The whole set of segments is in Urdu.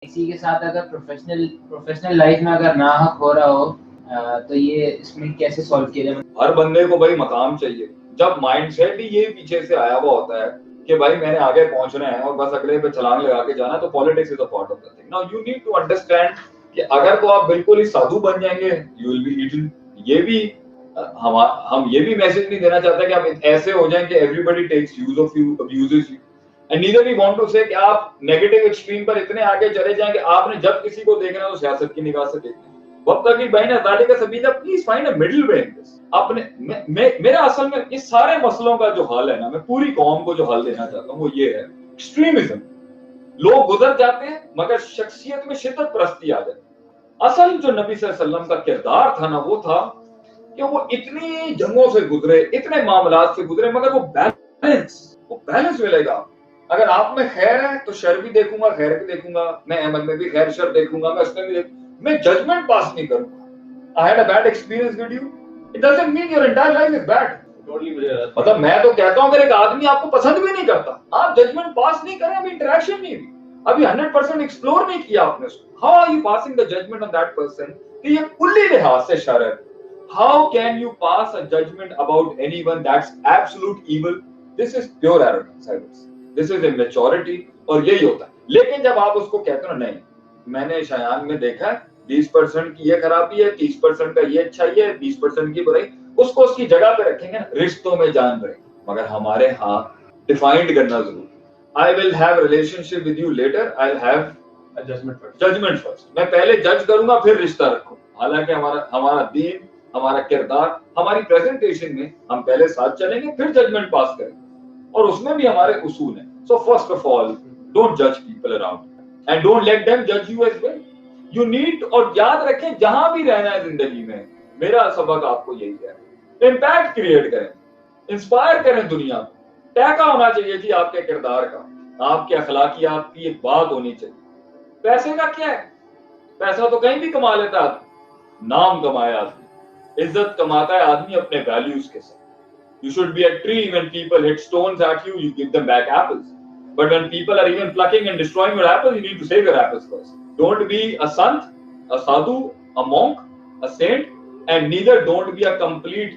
کسی کے ساتھ اگر پروفیشنل لائف میں اگر ناحق ہو رہا ہو تو یہ اس میں کیسے سالو کیا جائے؟ ہر بندے کو بھائی مقام چاہیے. جب مائنڈ سیٹ ہی یہ پیچھے سے آیا ہوا ہوتا ہے کہ بھائی میں نے آگے پہنچنا ہے اور بس اگلے پہ چھلانگ لگا کے جانا, تو politics is a part of the thing. Now you need to understand کہ اگر تو آپ بالکل ہی سادھو بن جائیں گے, یو ول بی ایٹن. یہ بھی ہم یہ بھی میسج نہیں دینا چاہتے کہ آپ ایسے ہو جائیں کہ everybody takes use of you, abuses you. And neither we want to say کہ آپ نیگیٹو ایکسٹریم پر اتنے آگے چلے جائیں کہ آپ نے جب کسی کو دیکھنا تو سیاست کی نگاہ سے دیکھنا. وقت کی بین ذالک سبیلا, please find a middle way ان دس. اپنے میرا اصل میں اس سارے مسئلوں کا جو حل ہے نا, میں پوری قوم کو جو حل دینا چاہتا ہوں وہ یہ ہے, ایکسٹریمزم. لوگ گزر جاتے ہیں مگر شخصیت میں شدت پرستی آ جاتی. اصل جو نبی صلی اللہ علیہ وسلم کا کردار تھا نا, وہ تھا کہ وہ اتنی جنگوں سے گزرے, اتنے معاملات سے گزرے, مگر وہ بیلنس ملے گا. اگر آپ میں خیر ہے تو شر بھی دیکھوں گا, خیر بھی دیکھوں گا. میں احمد میں بھی خیر شر دیکھوں گا, میں اس میں بھی میں ججمنٹ پاس نہیں کروں گا. I had a bad experience with you. It doesn't mean your entire life is bad. مطلب میں تو کہتا ہوں اگر ایک آدمی آپ کو پسند بھی نہیں کرتا, آپ ججمنٹ پاس نہیں کریں, ابھی انٹریکشن نہیں ہوئی, ابھی 100% ایکسپلور نہیں کیا آپ نے اس کو. How are you passing the judgment on that person کہ یہ کلی لحاظ سے شر ہے؟ How can you pass a judgment about anyone that's absolute evil? This is pure arrogance, I would say. This is immaturity, اور یہی ہوتا ہے. لیکن جب آپ اس کو کہتے ہو نہیں, میں نے شایان میں دیکھا 20% کی یہ خرابی ہے, 30% کا یہ اچھائی ہے, 20% کی برائی, اس کو اس کی جگہ پہ رکھیں گے نا, رشتوں میں جان رہے. مگر ہمارے ہاں ڈیفائنڈ کرنا ضروری. I will have relationship with you later, I'll have judgment first. میں پہلے جج کروں گا پھر رشتہ رکھوں. حالانکہ ہمارا دین, ہمارا کردار, ہماری پریزنٹیشن میں ہم پہلے ساتھ چلیں گے پھر ججمنٹ پاس کریں گے, اور اس میں بھی ہمارے اصول ہیں. So first of all, don't judge people around you and don't let them judge you as well. You need, اور یاد رکھیں جہاں بھی رہنا ہے زندگی میں, میرا سبق آپ کو یہی ہے, امپیکٹ کریٹ کریں, انسپائر کریں دنیا کو. ٹیکا ہونا چاہیے جی آپ کے کردار کا, آپ کے اخلاقیات کی ایک بات ہونی چاہیے. پیسے کا کیا ہے؟ پیسہ تو کہیں بھی کما لیتا آدمی, نام کمایا آدمی, عزت کماتا ہے آدمی اپنے ویلیوز کے ساتھ. You should be a tree. When people hit stones at you, you give them back apples. But when people are even plucking and destroying your apples, you need to save your apples first. Don't be a sant, a sadhu, a monk, a saint, and neither don't be a complete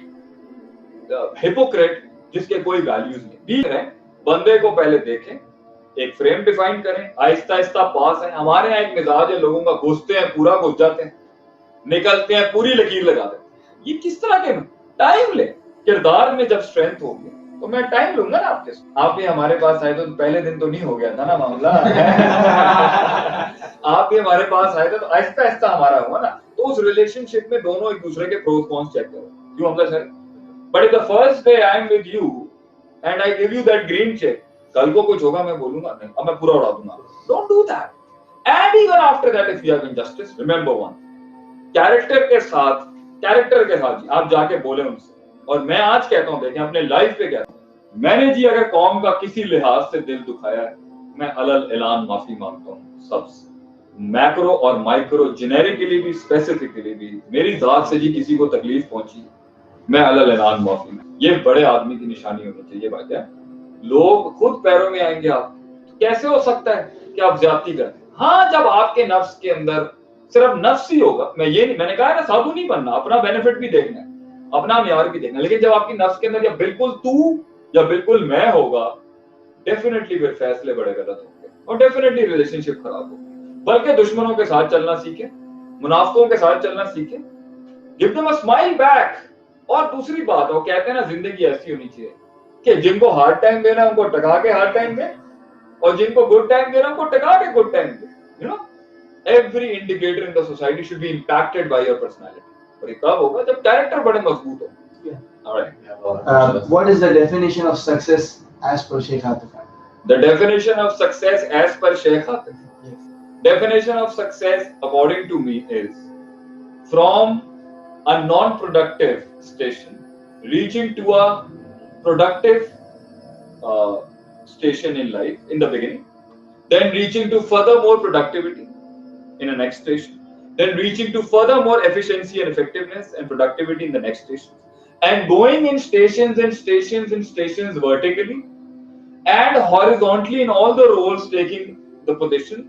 hypocrite جس کے کوئی ویلیوز نہیں. بھی رہیں, بندے کو پہلے دیکھیں, ایک فریم ڈیفائن کریں, آہستہ آہستہ پاس ہے. ہمارے یہاں ایک مزاج ہے, لوگوں کا گھستے ہیں پورا گھس جاتے ہیں, نکلتے ہیں پوری لکیر لگاتے ہیں. یہ کس طرح کے ٹائم لے, کردار میں جب اسٹرینتھ ہوگی تو میں ٹائم لوں گا نا آپ کے ساتھ. آپ بھی ہمارے پاس آئے تو پہلے دن تو نہیں ہو گیا تھا نا معاملہ. آپ بھی ہمارے پاس آئے تھے تو آہستہ آہستہ ہمارا ہوا نا. تو اس ریلیشن شپ میں دونوں ایک دوسرے کے پروز کونس چیک کرو. کیوں ہم سر, but the first day I am with you and I give you that green check, کل کو کچھ ہوگا میں بولوں گا نہیں, اب میں پورا اڑا دوں گا. Don't do that. And even after that, if you have injustice, remember one, character کے ساتھ جی آپ جا کے بولیں ان سے. اور میں آج کہتا ہوں, دیکھیں اپنے لائف پہ کہتا ہوں, میں نے جی اگر قوم کا کسی لحاظ سے دل دکھایا ہے, میں علل اعلان معافی مانگتا ہوں سب سے, میکرو اور مائکرو, جنیرکلی بھی اسپیسیفکلی بھی. میری ذات سے جی کسی کو تکلیف پہنچی, میں علل اعلان معافی. یہ بڑے آدمی کی نشانی ہونی چاہیے. بات ہے, لوگ خود پیروں میں آئیں گے آپ, کیسے ہو سکتا ہے کہ آپ زیادتی کرتے ہیں؟ ہاں, جب آپ کے نفس کے اندر صرف نفس ہی ہوگا, میں یہ نہیں, میں نے کہا ہے نا سادھو نہیں بننا, اپنا بینیفٹ بھی دیکھنا ہے, اپنا معیار بھی دیکھنا. لیکن جب آپ کی نفس کے اندر یا بالکل تو یا بالکل میں ہوگا, ڈیفینیٹلی پھر فیصلے بڑے غلط ہوں گے اور ڈیفینیٹلی ریلیشن شپ خراب ہوگی. بلکہ دشمنوں کے ساتھ چلنا سیکھیں, منافقوں کے ساتھ چلنا سیکھیں, give them a smile back. اور دوسری بات, وہ کہتے ہیں نا زندگی ایسی ہونی چاہیے کہ جن کو ہارڈ ٹائم دینا ان کو ٹکا کے ہارڈ ٹائم دیں, اور جن کو گڈ ٹائم دینا ان کو ٹکا کے گڈ ٹائم دیں. You know, every indicator in the society should be impacted by your personality. اور یہ کب ہوگا جب کیریکٹر بڑے مضبوط ہو. What is the definition of success as per Sheikh Atif? The definition of success as per Sheikh Atif. Yes. Definition of success according to me is from a non-productive station reaching to a productive station in life in the beginning, then reaching to further more productivity in the next station, then reaching to further more efficiency and effectiveness and productivity in the next station, and going in stations and stations and stations vertically and horizontally in all the roles, taking the position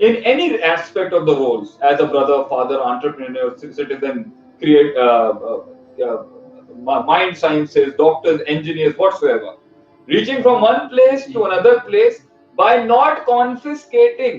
in any aspect of the roles as a brother, father, entrepreneur, citizen, create mind sciences, doctors, engineers, whatsoever, reaching from one place to another place by not confiscating,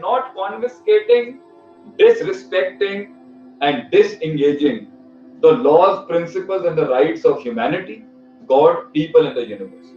not confiscating, disrespecting and disengaging the laws, principles and the rights of humanity, God, people and the universe.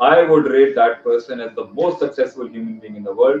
I would rate that person as the most successful human being in the world,